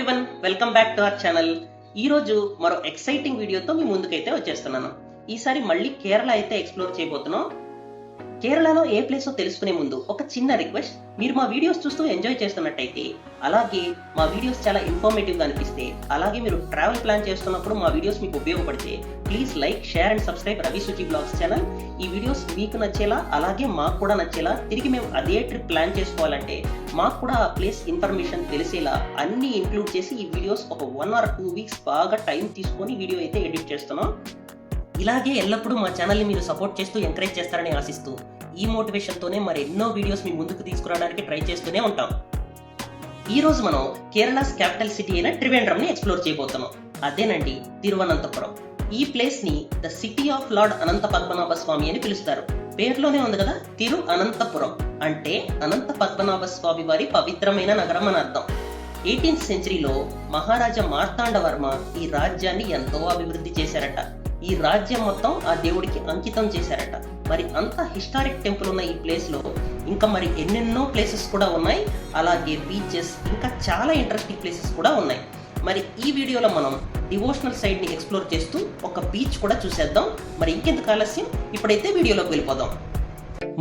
Everyone, welcome back to our channel. ఈ రోజు మరో ఎక్సైటింగ్ వీడియోతో మీ ముందుకైతే వచ్చేస్తున్నాను. ఈసారి మళ్ళీ కేరళ అయితే ఎక్స్ప్లోర్ చేయబోతున్నాం. కేరళలో ఏ ప్లేసో తెలుసుకునే ముందు ఒక చిన్న రిక్వెస్ట్, మీరు మా వీడియోస్ చూస్తూ ఎంజాయ్ చేస్తున్నట్టయితే, అలాగే మా వీడియోస్ చాలా ఇన్ఫర్మేటివ్ గా అనిపిస్తే, అలాగే మీరు ట్రావెల్ ప్లాన్ చేస్తున్నప్పుడు మా వీడియోస్ మీకు ఉపయోగపడితే please like, share and subscribe Ravi Suchi blogs channel. ఈ వీడియోస్ మీకు నచ్చేలా, అలాగే మాకు కూడా నచ్చేలా, తిరిగి మేము అదే ట్రిప్ ప్లాన్ చేసుకోవాలంటే మాకు కూడా ఆ ప్లేస్ ఇన్ఫర్మేషన్ తెలిసేలా అన్ని ఇంక్లూడ్ చేసి ఈ వీడియోస్ ఒక 1 or 2 weeks బాగా టైం తీసుకొని వీడియో అయితే ఎడిట్ చేస్తున్నాం. ఇలాగే ఎల్లప్పుడూ మా ఛానల్ని మీరు సపోర్ట్ చేస్తూ ఎంకరేజ్ చేస్తారని ఆశిస్తూ, ఈ మోటివేషన్తోనే మరి ఎన్నో వీడియోస్ మీ ముందుకు తీసుకురావడానికి ట్రై చేస్తూనే ఉంటాం. ఈ రోజు మనం కేరళస్ క్యాపిటల్ సిటీ అయిన త్రివేంద్రంని ఎక్స్ప్లోర్ చేయబోతున్నాం. అదేనండి తిరువనంతపురం. ఈ ప్లేస్ ని the city of lord Anantha Padmanabha స్వామి అని పిలుస్తారు. పేరులోనే ఉంది కదా, తిరు అనంతపురం అంటే అనంత పద్మనాభ స్వామి వారి పవిత్రమైన నగరం అని అర్థం. 18th centuryలో మహారాజా మార్తాండవర్మ ఈ రాజ్యాన్ని ఎంతో అభివృద్ధి చేశారట. ఈ రాజ్యం మొత్తం ఆ దేవుడికి అంకితం చేశారట. మరి అంత హిస్టారిక్ టెంపుల్ ఉన్న ఈ ప్లేస్ లో ఇంకా మరి ఎన్నెన్నో ప్లేసెస్ కూడా ఉన్నాయి. అలాగే బీచెస్, ఇంకా చాలా ఇంట్రెస్టింగ్ ప్లేసెస్ కూడా ఉన్నాయి. మరి ఈ వీడియోలో మనం డివోషనల్ సైడ్ ని ఎక్స్ప్లోర్ చేస్తూ ఒక బీచ్ కూడా చూసేద్దాం. మరి ఇంకెందుకు ఆలస్యం, ఇప్పుడైతే వీడియోలోకి వెళ్ళిపోదాం.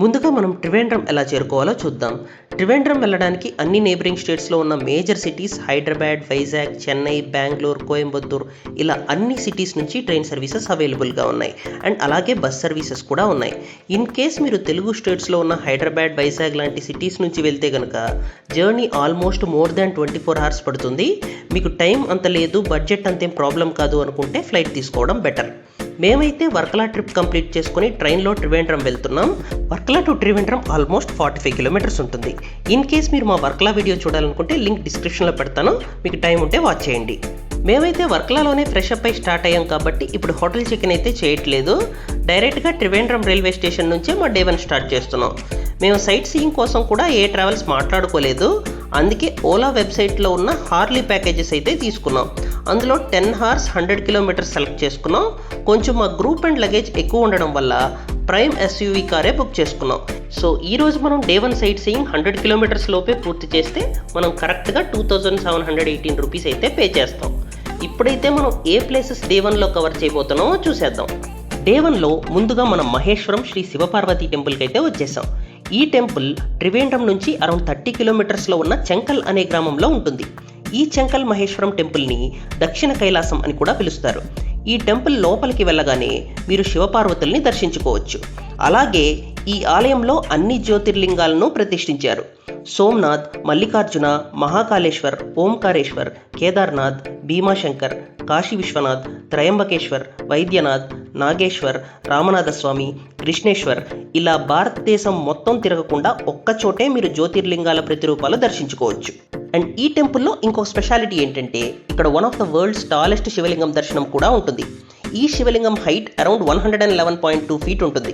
ముందుగా మనం త్రివేంద్రం ఎలా చేరుకోవాలో చూద్దాం. త్రివేంద్రం వెళ్ళడానికి అన్ని నేబరింగ్ స్టేట్స్లో ఉన్న మేజర్ సిటీస్ హైదరాబాద్, వైజాగ్, చెన్నై, బెంగళూరు, కోయంబత్తూర్ ఇలా అన్ని సిటీస్ నుంచి ట్రైన్ సర్వీసెస్ అవైలబుల్గా ఉన్నాయి. అండ్ అలాగే బస్ సర్వీసెస్ కూడా ఉన్నాయి. ఇన్ కేస్ మీరు తెలుగు స్టేట్స్లో ఉన్న హైదరాబాద్, వైజాగ్ లాంటి సిటీస్ నుంచి వెళ్తే కనుక journey almost more than 24 hours పడుతుంది. మీకు టైం అంత లేదు, బడ్జెట్ అంతేం ప్రాబ్లం కాదు అనుకుంటే ఫ్లైట్ తీసుకోవడం బెటర్. మేమైతే వర్కలా ట్రిప్ కంప్లీట్ చేసుకుని ట్రైన్లో త్రివేంద్రం వెళ్తున్నాం. Varkala to Trivandrum almost 45 kilometers ఉంటుంది. ఇన్ కేస్ మీరు మా వర్కలా వీడియో చూడాలనుకుంటే లింక్ డిస్క్రిప్షన్లో పెడతాను, మీకు టైం ఉంటే వాచ్ చేయండి. మేమైతే వర్కలాలోనే ఫ్రెష్ అప్ అయి స్టార్ట్ అయ్యాం కాబట్టి ఇప్పుడు హోటల్ చెక్-ఇన్ అయితే చేయట్లేదు. డైరెక్ట్గా త్రివేంద్రం రైల్వే స్టేషన్ నుంచే మా డే 1 స్టార్ట్ చేస్తున్నాం. మేము సైట్ సీయింగ్ కోసం కూడా ఏ ట్రావెల్స్ మాట్లాడుకోలేదు. అందుకే ఓలా వెబ్సైట్లో ఉన్న హార్లీ ప్యాకేజెస్ అయితే తీసుకున్నాం. అందులో 10 hours 100 kilometers సెలెక్ట్ చేసుకున్నాం. కొంచెం మా గ్రూప్ అండ్ లగేజ్ ఎక్కువ ఉండడం వల్ల ప్రైమ్ SUV కారే బుక్ చేసుకున్నాం. సో ఈ రోజు మనం డే 1 సైట్ సీయింగ్ 100 kilometers లోపే పూర్తి చేస్తే మనం కరెక్ట్గా 2718 rupees అయితే పే చేస్తాం. ఇప్పుడైతే మనం ఏ ప్లేసెస్ డే 1లో కవర్ చేయబోతున్నామో చూసేద్దాం. డే 1లో ముందుగా మనం మహేశ్వరం శ్రీ శివపార్వతి టెంపుల్కి అయితే వచ్చేసాం. ఈ టెంపుల్ త్రివేంద్రం నుంచి అరౌండ్ 30 kilometersలో ఉన్న చెంకల్ అనే గ్రామంలో ఉంటుంది. ఈ చెంకల్ మహేశ్వరం టెంపుల్ని దక్షిణ కైలాసం అని కూడా పిలుస్తారు. ఈ టెంపుల్ లోపలికి వెళ్ళగానే మీరు శివపార్వతుల్ని దర్శించుకోవచ్చు. అలాగే ఈ ఆలయంలో అన్ని జ్యోతిర్లింగాలను ప్రతిష్ఠించారు. సోమనాథ్, మల్లికార్జున, మహాకాళేశ్వర్, ఓంకారేశ్వర్, కేదార్నాథ్, భీమాశంకర్, కాశీ విశ్వనాథ్, త్రయంబకేశ్వర్, వైద్యనాథ్, నాగేశ్వర్, రామనాథస్వామి, కృష్ణేశ్వర్ ఇలా భారతదేశం మొత్తం తిరగకుండా ఒక్కచోటే మీరు జ్యోతిర్లింగాల ప్రతిరూపాలు దర్శించుకోవచ్చు. అండ్ ఈ టెంపుల్లో ఇంకో స్పెషాలిటీ ఏంటంటే ఇక్కడ one of the world's tallest శివలింగం దర్శనం కూడా ఉంటుంది. ఈ శివలింగం హైట్ అరౌండ్ 111.2 feet ఉంటుంది.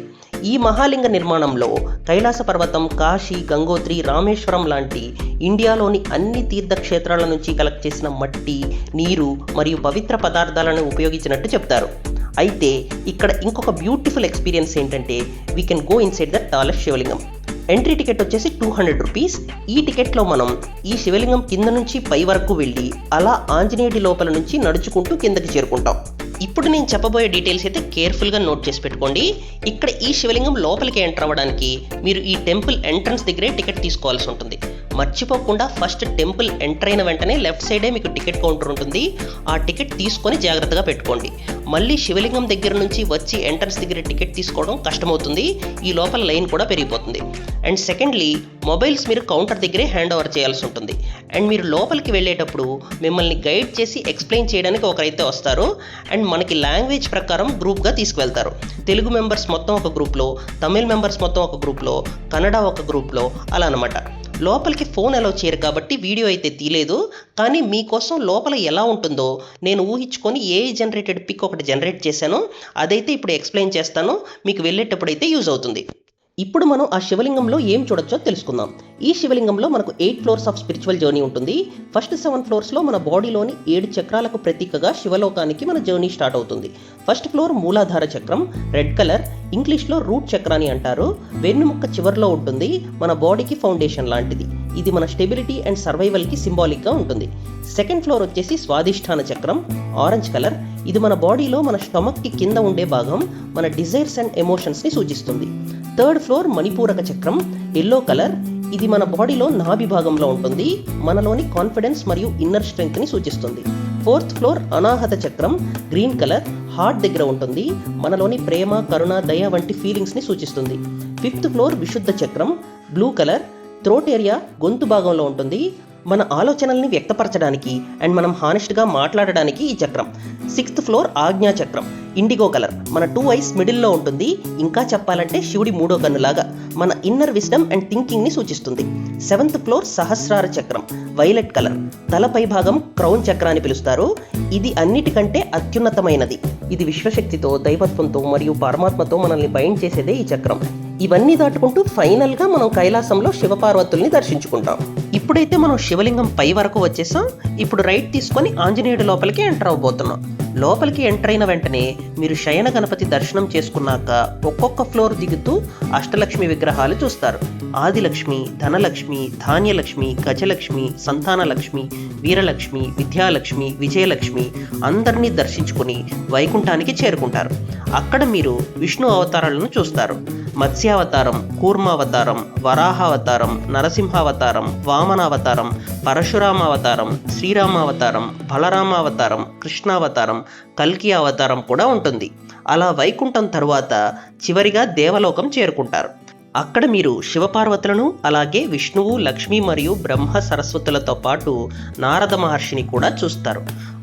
ఈ మహాలింగ నిర్మాణంలో కైలాస పర్వతం, కాశీ, గంగోత్రి, రామేశ్వరం లాంటి ఇండియాలోని అన్ని తీర్థక్షేత్రాల నుంచి కలెక్ట్ చేసిన మట్టి, నీరు మరియు పవిత్ర పదార్థాలను ఉపయోగించినట్టు చెప్తారు. అయితే ఇక్కడ ఇంకొక బ్యూటిఫుల్ ఎక్స్పీరియన్స్ ఏంటంటే we can go inside the tallest శివలింగం. ఎంట్రీ టికెట్ వచ్చేసి 200 rupees. ఈ టికెట్లో మనం ఈ శివలింగం కింద నుంచి పై వరకు వెళ్ళి అలా ఆంజనేయుడి లోపల నుంచి నడుచుకుంటూ కిందకి చేరుకుంటాం. ఇప్పుడు నేను చెప్పబోయే డీటెయిల్స్ అయితే కేర్ఫుల్గా నోట్ చేసి పెట్టుకోండి. ఇక్కడ ఈ శివలింగం లోపలికి ఎంటర్ అవ్వడానికి మీరు ఈ టెంపుల్ ఎంట్రన్స్ దగ్గరే టికెట్ తీసుకోవాల్సి ఉంటుంది. మర్చిపోకుండా ఫస్ట్ టెంపుల్ ఎంటర్ అయిన వెంటనే లెఫ్ట్ సైడే మీకు టికెట్ కౌంటర్ ఉంటుంది. ఆ టికెట్ తీసుకొని జాగ్రత్తగా పెట్టుకోండి. మళ్ళీ శివలింగం దగ్గర నుంచి వచ్చి ఎంట్రన్స్ దగ్గర టికెట్ తీసుకోవడం కష్టమవుతుంది. ఈ లోపల లైన్ కూడా పెరిగిపోతుంది. అండ్ సెకండ్లీ, మొబైల్స్ మీరు కౌంటర్ దగ్గరే హ్యాండ్ ఓవర్ చేయాల్సి ఉంటుంది. అండ్ మీరు లోపలికి వెళ్ళేటప్పుడు మిమ్మల్ని గైడ్ చేసి ఎక్స్ప్లెయిన్ చేయడానికి ఒకరైతే వస్తారు. అండ్ మనకి లాంగ్వేజ్ ప్రకారం గ్రూప్గా తీసుకువెళ్తారు. తెలుగు మెంబర్స్ మొత్తం ఒక గ్రూప్లో, తమిళ్ మెంబర్స్ మొత్తం ఒక గ్రూప్లో, కన్నడ ఒక గ్రూప్లో, అలా అనమాట. లోపలికి ఫోన్ అలౌ చేయరు కాబట్టి వీడియో అయితే తీయలేదు. కానీ మీకోసం లోపల ఎలా ఉంటుందో నేను ఊహించుకొని AI జనరేటెడ్ పిక్ ఒకటి జనరేట్ చేశాను. అదైతే ఇప్పుడు ఎక్స్ప్లెయిన్ చేస్తాను, మీకు వెళ్ళేటప్పుడు అయితే యూజ్ అవుతుంది. ఇప్పుడు మనం ఆ శివలింగంలో ఏం చూడొచ్చో తెలుసుకుందాం. ఈ శివలింగంలో మనకు 8 floors ఆఫ్ స్పిరిచువల్ జర్నీ ఉంటుంది. ఫస్ట్ 7 floors మన బాడీలోని 7 చక్రాలకు ప్రతీకగా శివలోకానికి మన జర్నీ స్టార్ట్ అవుతుంది. ఫస్ట్ ఫ్లోర్ మూలాధార చక్రం, రెడ్ కలర్, ఇంగ్లీష్లో రూట్ చక్రాన్ని అంటారు. వెన్నుముక్క చివరిలో ఉంటుంది, మన బాడీకి ఫౌండేషన్ లాంటిది. ఇది మన స్టెబిలిటీ అండ్ సర్వైవల్కి సింబాలిక్గా ఉంటుంది. సెకండ్ ఫ్లోర్ వచ్చేసి స్వాదిష్టాన చక్రం, ఆరెంజ్ కలర్. ఇది మన బాడీలో మన స్టమక్కి కింద ఉండే భాగం, మన డిజైర్స్ అండ్ ఎమోషన్స్ని సూచిస్తుంది. థర్డ్ ఫ్లోర్ మణిపూరక చక్రం, ఎల్లో కలర్. ఇది మన బాడీలో నాభి భాగంలో ఉంటుంది, మనలోని కాన్ఫిడెన్స్ మరియు ఇన్నర్ స్ట్రెంగ్త్ని సూచిస్తుంది. ఫోర్త్ ఫ్లోర్ అనాహత చక్రం, గ్రీన్ కలర్, హార్ట్ దగ్గర ఉంటుంది, మనలోని ప్రేమ, కరుణ, దయ వంటి ఫీలింగ్స్ని సూచిస్తుంది. ఫిఫ్త్ ఫ్లోర్ విశుద్ధ చక్రం, బ్లూ కలర్, థ్రోట్ ఏరియా, గొంతు భాగంలో ఉంటుంది, మన ఆలోచనల్ని వ్యక్తపరచడానికి అండ్ మనం హానెస్ట్గా మాట్లాడడానికి ఈ చక్రం. సిక్స్త్ ఫ్లోర్ ఆజ్ఞా చక్రం, ఇండిగో కలర్, మన 2 ఐస్ మిడిల్లో ఉంటుంది, ఇంకా చెప్పాలంటే శివుడి 3వ కన్నులాగా మన ఇన్నర్ విజ్డమ్ అండ్ థింకింగ్ని సూచిస్తుంది. సెవెంత్ ఫ్లోర్ సహస్రార చక్రం, వైలెట్ కలర్, తలపై భాగం క్రౌన్ చక్ర అని పిలుస్తారు. ఇది అన్నిటికంటే అత్యున్నతమైనది. ఇది విశ్వశక్తితో, దైవత్వంతో మరియు పరమాత్మతో మనల్ని బైండ్ చేసేదే ఈ చక్రం. ఇవన్నీ దాటుకుంటూ ఫైనల్గా మనం కైలాసంలో శివపార్వతుల్ని దర్శించుకుంటాం. ఇప్పుడైతే మనం శివలింగం పై వరకు వచ్చేసాం. ఇప్పుడు రైట్ తీసుకొని ఆంజనేయుడి లోపలికి ఎంటర్ అవబోతున్నాం. లోపలికి ఎంటర్ అయిన వెంటనే మీరు శయన గణపతి దర్శనం చేసుకున్నాక ఒక్కొక్క ఫ్లోర్ దిగుతూ అష్టలక్ష్మి విగ్రహాలు చూస్తారు. ఆదిలక్ష్మి, ధనలక్ష్మి, ధాన్యలక్ష్మి, గజలక్ష్మి, సంతానలక్ష్మి, వీరలక్ష్మి, విద్యాలక్ష్మి, విజయలక్ష్మి అందరినీ దర్శించుకుని వైకుంఠానికి చేరుకుంటారు. అక్కడ మీరు విష్ణు అవతారాలను చూస్తారు. మత్స్యావతారం, కూర్మావతారం, వరాహావతారం, నరసింహావతారం, వామనావతారం, పరశురామావతారం, శ్రీరామావతారం, బలరామావతారం, కృష్ణావతారం, కల్కి అవతారం కూడా ఉంటుంది. అలా వైకుంఠం తరువాత చివరిగా దేవలోకం చేరుకుంటారు. అక్కడ మీరు శివపార్వతులను, అలాగే విష్ణువు, లక్ష్మి మరియు బ్రహ్మ సరస్వతులతో పాటు నారద మహర్షిని కూడా చూస్తారు.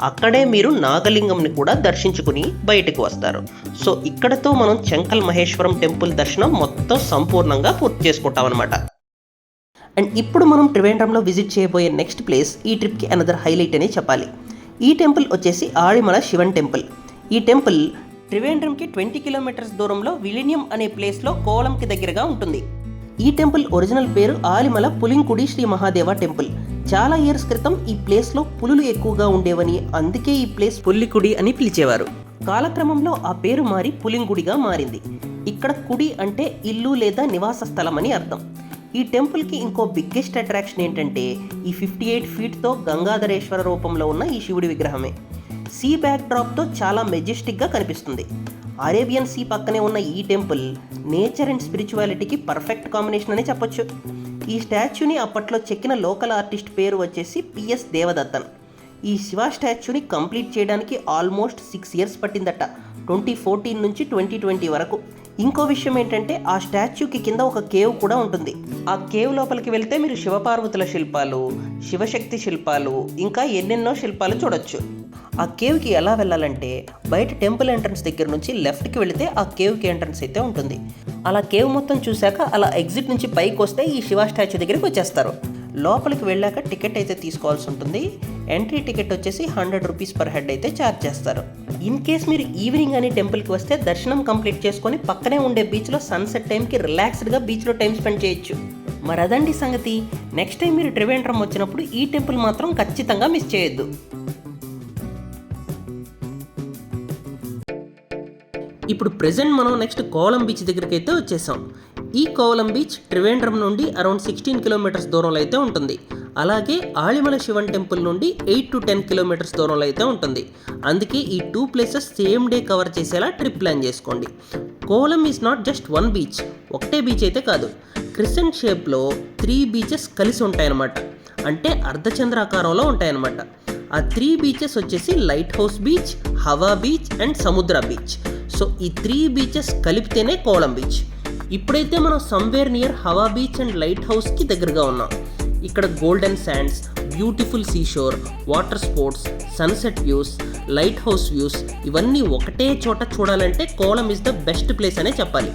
అక్కడే మీరు నాగలింగంని కూడా దర్శించుకుని బయటకు వస్తారు. సో ఇక్కడతో మనం చెంకల్ మహేశ్వరం టెంపుల్ దర్శనం మొత్తం సంపూర్ణంగా పూర్తి చేసుకుంటాం అనమాట. అండ్ ఇప్పుడు మనం త్రివేంద్రంలో విజిట్ చేయబోయే నెక్స్ట్ ప్లేస్ ఈ ట్రిప్కి అనదర్ హైలైట్ అనే చెప్పాలి. ఈ టెంపుల్ వచ్చేసి ఆళిమల శివన్ టెంపుల్. ఈ టెంపుల్ త్రివేంద్రంకి 20 కిలోమీటర్స్ దూరంలో విలినియం అనే ప్లేస్లో కోలంకి దగ్గరగా ఉంటుంది. ఈ టెంపుల్ ఒరిజినల్ పేరు ఆలిమల పులింకుడి శ్రీ మహాదేవ టెంపుల్. చాలా ఇయర్స్ క్రితం ఈ ప్లేస్లో పులులు ఎక్కువగా ఉండేవని, అందుకే ఈ ప్లేస్ పుల్లికుడి అని పిలిచేవారు. కాలక్రమంలో ఆ పేరు మారి పులింగుడిగా మారింది. ఇక్కడ కుడి అంటే ఇల్లు లేదా నివాస స్థలం అని అర్థం. ఈ టెంపుల్కి ఇంకో బిగ్గెస్ట్ అట్రాక్షన్ ఏంటంటే ఈ 58 ఫీట్తో గంగాధరేశ్వర రూపంలో ఉన్న ఈ శివుడి విగ్రహమే. సీ బ్యాక్ డ్రాప్తో చాలా మెజెస్టిక్గా కనిపిస్తుంది. అరేబియన్ సీ పక్కనే ఉన్న ఈ టెంపుల్ నేచర్ అండ్ స్పిరిచువాలిటీకి పర్ఫెక్ట్ కాంబినేషన్ అనే చెప్పొచ్చు. ఈ స్టాచ్యూని అప్పట్లో చెక్కిన లోకల్ ఆర్టిస్ట్ పేరు వచ్చేసి పిఎస్ దేవదత్తన్. ఈ శివ స్టాచ్యూని కంప్లీట్ చేయడానికి ఆల్మోస్ట్ 6 ఇయర్స్ పట్టిందట, 2014 నుంచి 2020 వరకు. ఇంకో విషయం ఏంటంటే ఆ స్టాచ్యూకి కింద ఒక కేవ్ కూడా ఉంటుంది. ఆ కేవ్ లోపలికి వెళ్తే మీరు శివపార్వతుల శిల్పాలు, శివశక్తి శిల్పాలు, ఇంకా ఎన్నెన్నో శిల్పాలు చూడొచ్చు. ఆ కేవ్కి ఎలా వెళ్ళాలంటే బయట టెంపుల్ ఎంట్రన్స్ దగ్గర నుంచి లెఫ్ట్కి వెళితే ఆ కేవ్కి ఎంట్రన్స్ అయితే ఉంటుంది. అలా కేవ్ మొత్తం చూశాక అలా ఎగ్జిట్ నుంచి పైకి వస్తే ఈ శివ స్టాచ్యూ దగ్గరికి వచ్చేస్తారు. లోపలికి వెళ్ళాక టికెట్ అయితే తీసుకోవాల్సి ఉంటుంది. ఎంట్రీ టికెట్ వచ్చేసి 100 రూపీస్ పర్ హెడ్ అయితే ఛార్జ్ చేస్తారు. ఇన్ కేస్ మీరు ఈవినింగ్ అని టెంపుల్కి వస్తే దర్శనం కంప్లీట్ చేసుకొని పక్కనే ఉండే బీచ్లో సన్సెట్ టైంకి రిలాక్స్డ్గా బీచ్లో టైం స్పెండ్ చేయొచ్చు. మరి అదండి సంగతి. నెక్స్ట్ టైం మీరు త్రివేంద్రం వచ్చినప్పుడు ఈ టెంపుల్ మాత్రం ఖచ్చితంగా మిస్ చేయొద్దు. ఇప్పుడు ప్రెజెంట్ మనం నెక్స్ట్ కోవలం బీచ్ దగ్గరికి అయితే వచ్చేసాం. ఈ కోవలం బీచ్ త్రివేంద్రం నుండి అరౌండ్ 16 కిలోమీటర్స్ దూరంలో అయితే ఉంటుంది. అలాగే ఆళిమల శివన్ టెంపుల్ నుండి 8 to 10 కిలోమీటర్స్ దూరంలో అయితే ఉంటుంది. అందుకే ఈ 2 ప్లేసెస్ సేమ్ డే కవర్ చేసేలా ట్రిప్ ప్లాన్ చేసుకోండి. Kovalam is not just 1 beach, ఒకటే బీచ్ అయితే కాదు. క్రిసెంట్ షేప్లో 3 బీచెస్ కలిసి ఉంటాయన్నమాట. అంటే అర్ధచంద్రాకారంలో ఉంటాయన్నమాట. ఆ 3 బీచెస్ వచ్చేసి లైట్ హౌస్ బీచ్, హవా బీచ్ అండ్ సముద్ర బీచ్. సో ఈ 3 బీచెస్ కలిపితేనే కోవలం బీచ్. ఇప్పుడైతే మనం సమ్వేర్ నియర్ హవా బీచ్ అండ్ లైట్ హౌస్కి దగ్గరగా ఉన్నాం. ఇక్కడ golden sands, beautiful seashore, water sports, sunset views, light house views ఇవన్నీ ఒకటే చోట చూడాలంటే Kovalam is the best place అనే చెప్పాలి.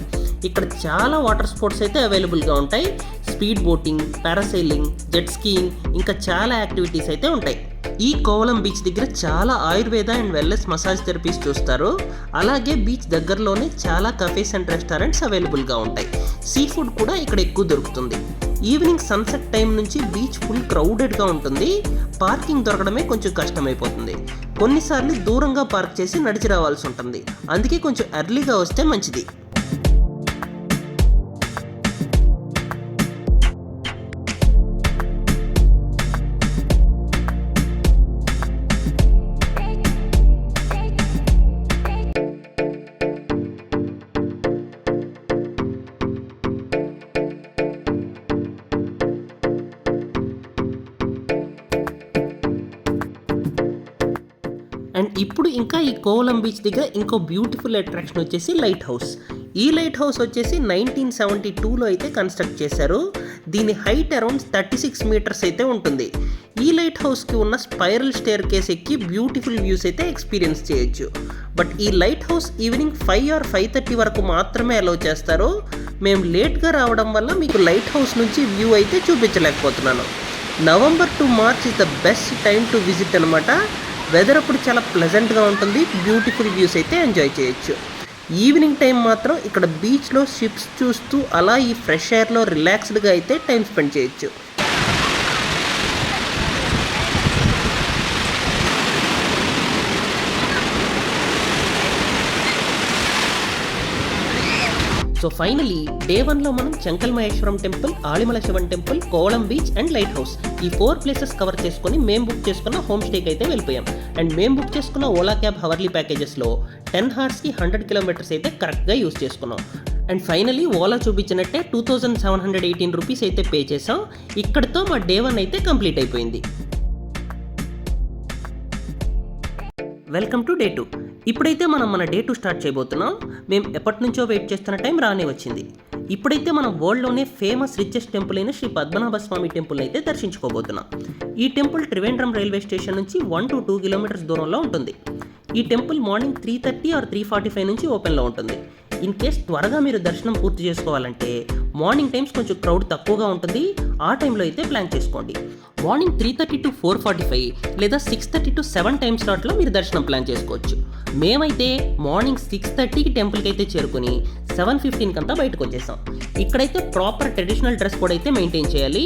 ఇక్కడ చాలా వాటర్ స్పోర్ట్స్ అయితే అవైలబుల్గా ఉంటాయి. Speed boating, parasailing, jet skiing ఇంకా చాలా యాక్టివిటీస్ అయితే ఉంటాయి. ఈ కోవలం బీచ్ దగ్గర చాలా Ayurveda and wellness massage therapies చూస్తారు. అలాగే బీచ్ దగ్గరలోనే చాలా కఫేస్ అండ్ రెస్టారెంట్స్ అవైలబుల్గా ఉంటాయి. సీ ఫుడ్ కూడా ఇక్కడ ఎక్కువ దొరుకుతుంది. ఈవినింగ్ సన్సెట్ టైం నుంచి బీచ్ ఫుల్ క్రౌడెడ్గా ఉంటుంది. పార్కింగ్ దొరకడమే కొంచెం కష్టమైపోతుంది. కొన్నిసార్లు దూరంగా పార్క్ చేసి నడిచి రావాల్సి ఉంటుంది. అందుకే కొంచెం ఎర్లీగా వస్తే మంచిది. అండ్ ఇప్పుడు ఇంకా ఈ కోవలం బీచ్ దగ్గర ఇంకో బ్యూటిఫుల్ అట్రాక్షన్ వచ్చేసి లైట్ హౌస్. ఈ లైట్ హౌస్ వచ్చేసి 1972లో అయితే కన్స్ట్రక్ట్ చేశారు. దీని హైట్ అరౌండ్ 36 మీటర్స్ అయితే ఉంటుంది. ఈ లైట్ హౌస్కి ఉన్న స్పైరల్ స్టేర్ కేస్ ఎక్కి బ్యూటిఫుల్ వ్యూస్ అయితే ఎక్స్పీరియన్స్ చేయొచ్చు. బట్ ఈ లైట్ హౌస్ ఈవినింగ్ 5 or 5:30 వరకు మాత్రమే అలౌ చేస్తారు. మేము లేట్గా రావడం వల్ల మీకు లైట్ హౌస్ నుంచి వ్యూ అయితే చూపించలేకపోతున్నాను. November to March is the best time to visit అనమాట. వెదర్ అప్పుడు చాలా ప్లెజెంట్గా ఉంటుంది, బ్యూటిఫుల్ వ్యూస్ అయితే ఎంజాయ్ చేయొచ్చు. ఈవినింగ్ టైం మాత్రం ఇక్కడ బీచ్లో షిప్స్ చూస్తూ అలా ఈ ఫ్రెష్ ఎయిర్లో రిలాక్స్డ్గా అయితే టైం స్పెండ్ చేయొచ్చు. సో ఫైనలీ డే 1లో మనం Chenkal Maheshwaram temple, Azhimala Sivan temple, Kovalam beach and lighthouse ఈ 4 ప్లేసెస్ కవర్ చేసుకొని మేము బుక్ చేసుకున్న హోమ్ స్టేకి అయితే వెళ్ళిపోయాం. అండ్ మేము బుక్ చేసుకున్న ఓలా క్యాబ్ హవర్లీ ప్యాకేజెస్లో 10 hours-కి 100 kilometers అయితే కరెక్ట్గా యూస్ చేసుకున్నాం. అండ్ ఫైనలీ ఓలా చూపించినట్టే 2718 రూపీస్ అయితే పే చేసాం. ఇక్కడితో మా డే 1 అయితే కంప్లీట్ అయిపోయింది. Welcome to day 2. ఇప్పుడైతే మనం మన డే 2 స్టార్ట్ చేయబోతున్నాం. మేము ఎప్పటి నుంచో వెయిట్ చేస్తున్న టైం రానే వచ్చింది. ఇప్పుడైతే మనం వరల్డ్లోనే ఫేమస్ రిచెస్ట్ టెంపుల్ అయిన శ్రీ పద్మనాభ స్వామి టెంపుల్ అయితే దర్శించుకోబోతున్నాం. ఈ టెంపుల్ త్రివేంద్రం రైల్వే స్టేషన్ నుంచి 1 to 2 kilometers దూరంలో ఉంటుంది. ఈ టెంపుల్ మార్నింగ్ 3:30 or 3:45 నుంచి ఓపెన్లో ఉంటుంది. ఇన్ కేస్ త్వరగా మీరు దర్శనం పూర్తి చేసుకోవాలంటే మార్నింగ్ టైమ్స్ కొంచెం క్రౌడ్ తక్కువగా ఉంటుంది, ఆ టైంలో అయితే ప్లాన్ చేసుకోండి. మార్నింగ్ 3:30 to 4:45 లేదా 6:30 to 7 టైం స్లాట్లో మీరు దర్శనం ప్లాన్ చేసుకోవచ్చు. మేమైతే మార్నింగ్ 6:30కి టెంపుల్కి అయితే చేరుకుని 7:15 కంతా బయటకు వచ్చేసాం. ఇక్కడైతే ప్రాపర్ ట్రెడిషనల్ డ్రెస్ కోడ్ అయితే మెయింటైన్ చేయాలి,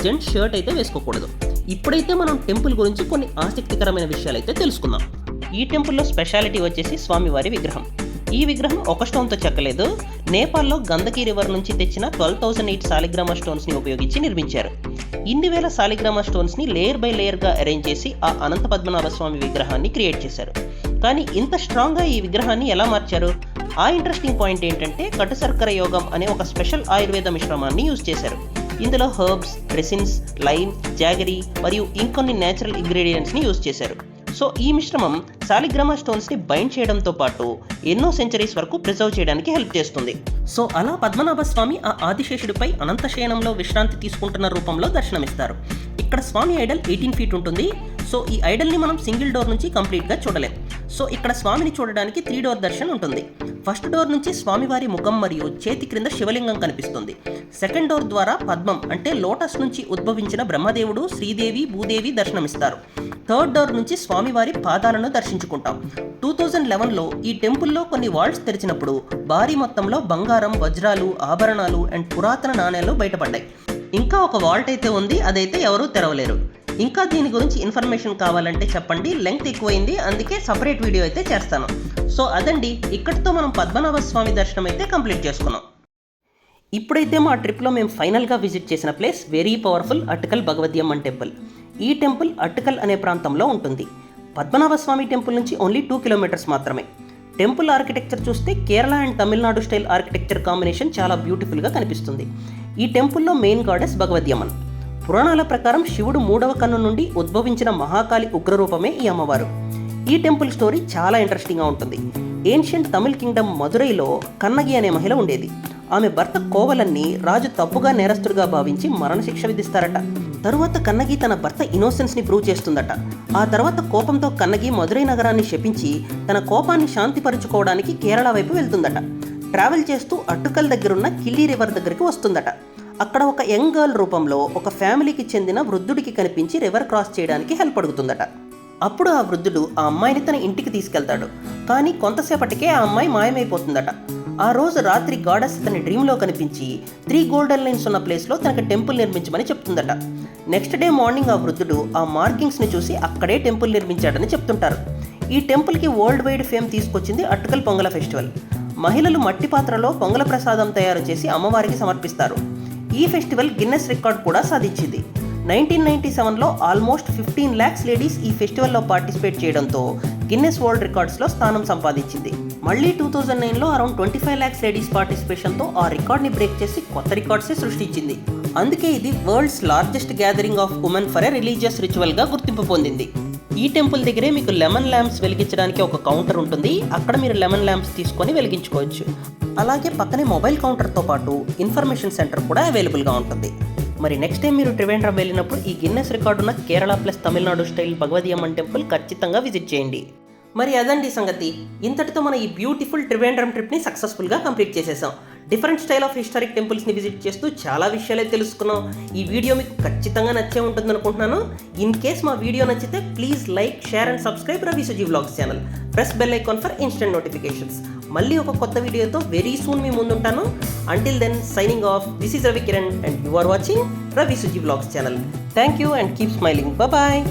జెంట్స్ షర్ట్ అయితే వేసుకోకూడదు. ఇప్పుడైతే మనం టెంపుల్ గురించి కొన్ని ఆసక్తికరమైన విషయాలు అయితే తెలుసుకుందాం. ఈ టెంపుల్లో స్పెషాలిటీ వచ్చేసి స్వామివారి విగ్రహం. ఈ విగ్రహం ఒక స్టోన్తో చెక్కలేదు, నేపాల్లో గందకీ రివర్ నుంచి తెచ్చిన 12,008 సాలిగ్రామ స్టోన్స్ని ఉపయోగించి నిర్మించారు. ఇన్ని వేల సాలిగ్రామ స్టోన్స్ని లేయర్ బై లేయర్గా అరేంజ్ చేసి ఆ అనంత పద్మనాభ స్వామి విగ్రహాన్ని క్రియేట్ చేశారు. కానీ ఇంత స్ట్రాంగ్గా ఈ విగ్రహాన్ని ఎలా మార్చారు? ఆ ఇంట్రెస్టింగ్ పాయింట్ ఏంటంటే కటు శర్కర యోగం అనే ఒక స్పెషల్ ఆయుర్వేద మిశ్రమాన్ని యూజ్ చేశారు. ఇందులో హర్బ్స్, రెసిన్స్, లైమ్, జాగరీ మరియు ఇంకొన్ని నేచురల్ ఇంగ్రీడియంట్స్ని యూజ్ చేశారు. సో ఈ మిశ్రమం సాలిగ్రామ స్టోన్స్ని బైండ్ చేయడంతో పాటు ఎన్నో సెంచరీస్ వరకు ప్రిజర్వ్ చేయడానికి హెల్ప్ చేస్తుంది. సో అలా పద్మనాభ స్వామి ఆ ఆదిశేషుడిపై అనంత శయనంలో విశ్రాంతి తీసుకుంటున్న రూపంలో దర్శనమిస్తారు. ఇక్కడ స్వామి ఐడల్ 18 feet ఉంటుంది. సో ఈ ఐడల్ని మనం సింగిల్ డోర్ నుంచి కంప్లీట్గా చూడలేం. సో ఇక్కడ స్వామిని చూడడానికి 3 door దర్శనం ఉంటుంది. ఫస్ట్ డోర్ నుంచి స్వామివారి ముఖం మరియు చేతి క్రింద శివలింగం కనిపిస్తుంది. సెకండ్ డోర్ ద్వారా పద్మం అంటే లోటస్ నుంచి ఉద్భవించిన బ్రహ్మదేవుడు, శ్రీదేవి, భూదేవి దర్శనమిస్తారు. థర్డ్ డోర్ నుంచి స్వామివారి పాదాలను దర్శించుకుంటాం. 2011లో ఈ టెంపుల్లో కొన్ని వాల్ట్స్ తెరిచినప్పుడు భారీ మొత్తంలో బంగారం, వజ్రాలు, ఆభరణాలు అండ్ పురాతన నాణేలు బయటపడ్డాయి. ఇంకా ఒక వాల్ట్ అయితే ఉంది, అదైతే ఎవరూ తెరవలేరు. ఇంకా దీని గురించి ఇన్ఫర్మేషన్ కావాలంటే చెప్పండి, లెంగ్త్ ఎక్కువైంది, అందుకే సపరేట్ వీడియో అయితే చేస్తాను. సో అదండి, ఇక్కడితో మనం పద్మనాభ స్వామి దర్శనం అయితే కంప్లీట్ చేసుకున్నాం. ఇప్పుడైతే మా ట్రిప్లో మేము ఫైనల్గా విజిట్ చేసిన place very powerful Attukal Bhagavathi Amman temple. ఈ టెంపుల్ అట్టకల్ అనే ప్రాంతంలో ఉంటుంది. పద్మనాభ స్వామి టెంపుల్ నుంచి ఓన్లీ 2 kilometers మాత్రమే. టెంపుల్ ఆర్కిటెక్చర్ చూస్తే Kerala and Tamil Nadu style architecture combination చాలా బ్యూటిఫుల్గా కనిపిస్తుంది. ఈ టెంపుల్లో మెయిన్ గాడెస్ భగవతి అమ్మన్. పురాణాల ప్రకారం శివుడు 3వ కన్ను నుండి ఉద్భవించిన మహాకాళి ఉగ్రరూపమే ఈ అమ్మవారు. ఈ టెంపుల్ స్టోరీ చాలా ఇంట్రెస్టింగ్గా ఉంటుంది. ఏన్షియంట్ తమిళ్ కింగ్డమ్ మదురైలో కన్నగి అనే మహిళ ఉండేది. ఆమె భర్త కోవలన్ని రాజు తప్పుగా నేరస్తుడిగా భావించి మరణశిక్ష విధిస్తారట. తరువాత కన్నగి తన భర్త ఇన్నోసెన్స్ని ప్రూవ్ చేస్తుందట. ఆ తర్వాత కోపంతో కన్నగి మదురై నగరాన్ని శపించి తన కోపాన్ని శాంతిపరుచుకోవడానికి కేరళ వైపు వెళ్తుందట. ట్రావెల్ చేస్తూ అట్టుకల్ దగ్గరున్న కిల్లీ రివర్ దగ్గరికి వస్తుందట. అక్కడ ఒక యంగ్ గర్ల్ రూపంలో ఒక ఫ్యామిలీకి చెందిన వృద్ధుడికి కనిపించి రివర్ క్రాస్ చేయడానికి హెల్ప్ అడుగుతుందట. అప్పుడు ఆ వృద్ధుడు ఆ అమ్మాయిని తన ఇంటికి తీసుకెళ్తాడు. కానీ కొంతసేపటికే ఆ అమ్మాయి మాయమైపోతుందట. ఆ రోజు రాత్రి గాడెస్ తన డ్రీమ్లో కనిపించి 3 golden lines ఉన్న ప్లేస్లో తనకు టెంపుల్ నిర్మించమని చెప్తుందట. నెక్స్ట్ డే మార్నింగ్ ఆ వృద్ధుడు ఆ మార్కింగ్స్ని చూసి అక్కడే టెంపుల్ నిర్మించాడని చెప్తుంటారు. ఈ టెంపుల్కి వరల్డ్ వైడ్ ఫేమ్ తీసుకొచ్చింది అట్టకల్ పొంగల ఫెస్టివల్. మహిళలు మట్టి పాత్రలో పొంగల ప్రసాదం తయారు చేసి అమ్మవారికి సమర్పిస్తారు. ఈ ఫెస్టివల్ గిన్నెస్ రికార్డ్ కూడా సాధించింది. 1997లో ఆల్మోస్ట్ 15 lakhs లేడీస్ ఈ ఫెస్టివల్లో పార్టిసిపేట్ చేయడంతో గిన్నెస్ వరల్డ్ రికార్డ్స్లో స్థానం సంపాదించింది. మళ్ళీ 2009లో అరౌండ్ 25 lakhs లేడీస్ పార్టిసిపేషన్తో ఆ రికార్డ్ని బ్రేక్ చేసి కొత్త రికార్డ్సే సృష్టించింది. అందుకే ఇది world's largest gathering of women for a religious రిచువల్గా గుర్తింపు పొందింది. ఈ టెంపుల్ దగ్గరే మీకు లెమన్ ల్యాంప్స్ వెలిగించడానికి ఒక కౌంటర్ ఉంటుంది. అక్కడ మీరు లెమన్ ల్యాంప్స్ తీసుకొని వెలిగించుకోవచ్చు. అలాగే పక్కనే మొబైల్ కౌంటర్తో పాటు ఇన్ఫర్మేషన్ సెంటర్ కూడా అవైలబుల్గా ఉంటుంది. మరి నెక్స్ట్ టైం మీరు త్రివేంద్రం వెళ్ళినప్పుడు ఈ గిన్నెస్ రికార్డు ఉన్న Kerala plus Tamil Nadu style Bhagavathi Amman temple ఖచ్చితంగా విజిట్ చేయండి. మరి అదండి సంగతి. ఇంతటితో మన ఈ బ్యూటిఫుల్ త్రివేంద్రం ట్రిప్ని సక్సెస్ఫుల్గా కంప్లీట్ చేసేసాం. డిఫరెంట్ స్టైల్ ఆఫ్ హిస్టారిక్ టెంపుల్స్ని విజిట్ చేస్తూ చాలా విషయాలే తెలుసుకున్నాం. ఈ వీడియో మీకు ఖచ్చితంగా నచ్చే ఉంటుంది అనుకుంటున్నాను. ఇన్ కేస్ మా వీడియో నచ్చితే please like, share and subscribe Ravi Suji vlogs channel. Press bell icon for instant notifications. మళ్ళీ ఒక కొత్త వీడియోతో వెరీ సూన్ మీ ముందుంటాను. Until then signing off. This is Ravi Kiran and you are watching Ravi Suji vlogs channel. Thank you and keep smiling. Bye.